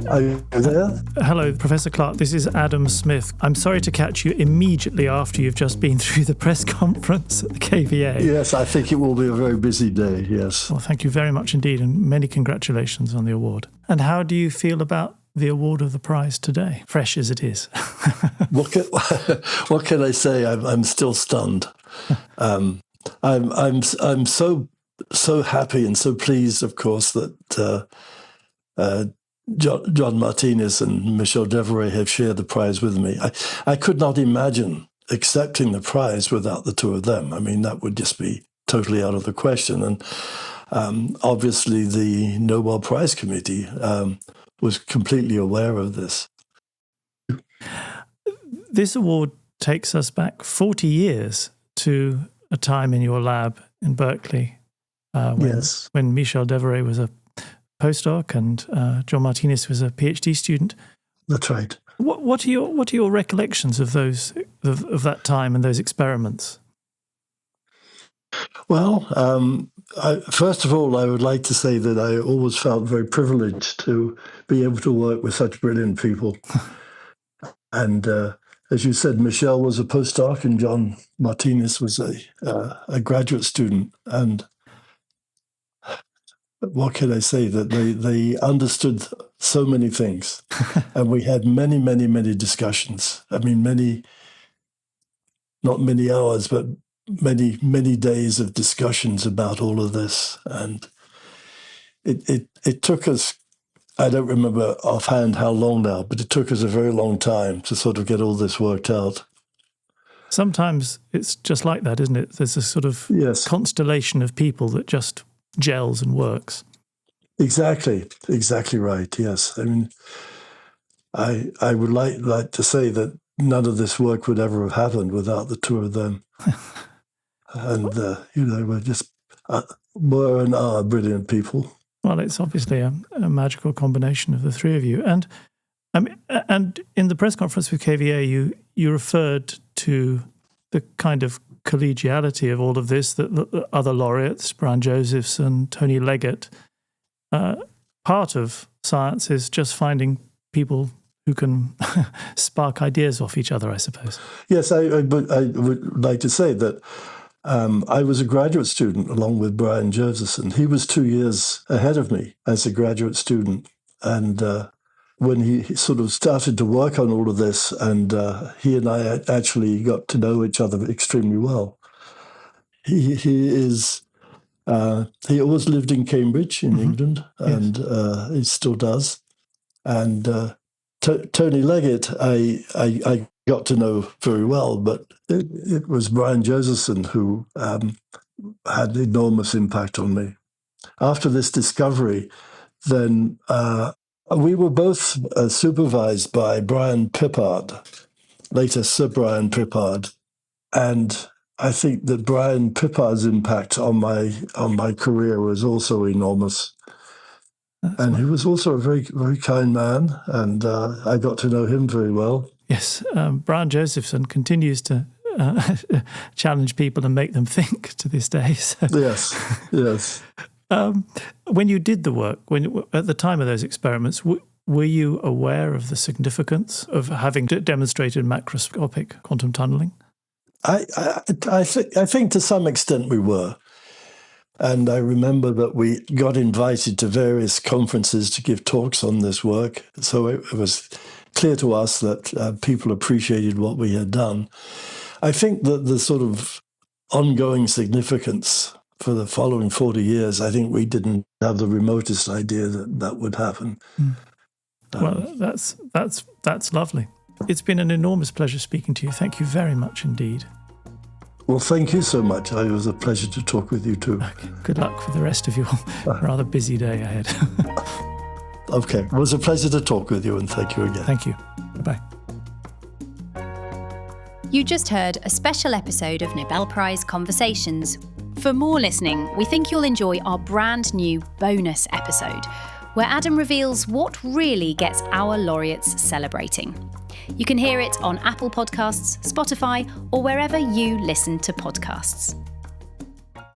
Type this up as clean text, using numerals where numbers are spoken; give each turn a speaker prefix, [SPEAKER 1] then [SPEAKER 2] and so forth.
[SPEAKER 1] Are you there?
[SPEAKER 2] Hello, Professor Clarke. This is Adam Smith. I'm sorry to catch you immediately after you've just been through the press conference at the KVA.
[SPEAKER 1] Yes, I think it will be a very busy day, yes.
[SPEAKER 2] Well, thank you very much indeed, and many congratulations on the award. And how do you feel about the award of the prize today, fresh as it is?
[SPEAKER 1] What can I say? I'm still stunned. I'm so happy and so pleased, of course, that John Martinis and Michel Devoret have shared the prize with me. I could not imagine accepting the prize without the two of them. I mean, that would just be totally out of the question. And obviously, the Nobel Prize Committee was completely aware of this.
[SPEAKER 2] This award takes us back 40 years to a time in your lab in Berkeley when Michel Devoret was a postdoc and John Martinis was a PhD student.
[SPEAKER 1] That's right.
[SPEAKER 2] What are your recollections of those of that time and those experiments?
[SPEAKER 1] Well, first of all, I would like to say that I always felt very privileged to be able to work with such brilliant people. And as you said, Michel was a postdoc and John Martinis was a graduate student. And what can I say? That they understood so many things. And we had many, many, many discussions. I mean, not many hours, but many, many days of discussions about all of this. And it took us, I don't remember offhand how long now, but it took us a very long time to sort of get all this worked out.
[SPEAKER 2] Sometimes it's just like that, isn't it? There's a sort of constellation of people that just gels and works. Exactly right, yes. I mean, I would like to say that none of this work would ever have happened without the two of them. And, we're just were and are brilliant people. Well, it's obviously a magical combination of the three of you. And and in the press conference with KVA, you referred to the kind of collegiality of all of this, that the other laureates, Brian Josephs and Tony Leggett, part of science is just finding people who can spark ideas off each other, I suppose.
[SPEAKER 1] Yes, I would like to say that I was a graduate student along with Brian Josephson. He was 2 years ahead of me as a graduate student. And when he sort of started to work on all of this, and he and I actually got to know each other extremely well. He always lived in Cambridge in England, and he still does. And Tony Leggett, I got to know very well, but it was Brian Josephson who had enormous impact on me. After this discovery, then we were both supervised by Brian Pippard, later Sir Brian Pippard, and I think that Brian Pippard's impact on my career was also enormous. And he was also a very, very kind man, and I got to know him very well.
[SPEAKER 2] Yes, Brian Josephson continues to challenge people and make them think to this day. So.
[SPEAKER 1] Yes.
[SPEAKER 2] When you did the work, at the time of those experiments, were you aware of the significance of having demonstrated macroscopic quantum tunneling?
[SPEAKER 1] I think to some extent we were. And I remember that we got invited to various conferences to give talks on this work. So it was clear to us that people appreciated what we had done. I think that the sort of ongoing significance for the following 40 years, I think we didn't have the remotest idea that would happen.
[SPEAKER 2] Well, that's lovely. It's been an enormous pleasure speaking to you. Thank you very much indeed.
[SPEAKER 1] Well, thank you so much. It was a pleasure to talk with you too.
[SPEAKER 2] Okay. Good luck for the rest of your rather busy day ahead.
[SPEAKER 1] Okay. It was a pleasure to talk with you, and thank you again.
[SPEAKER 2] Thank you. Bye-bye.
[SPEAKER 3] You just heard a special episode of Nobel Prize Conversations. For more listening, we think you'll enjoy our brand new bonus episode, where Adam reveals what really gets our laureates celebrating. You can hear it on Apple Podcasts, Spotify, or wherever you listen to podcasts.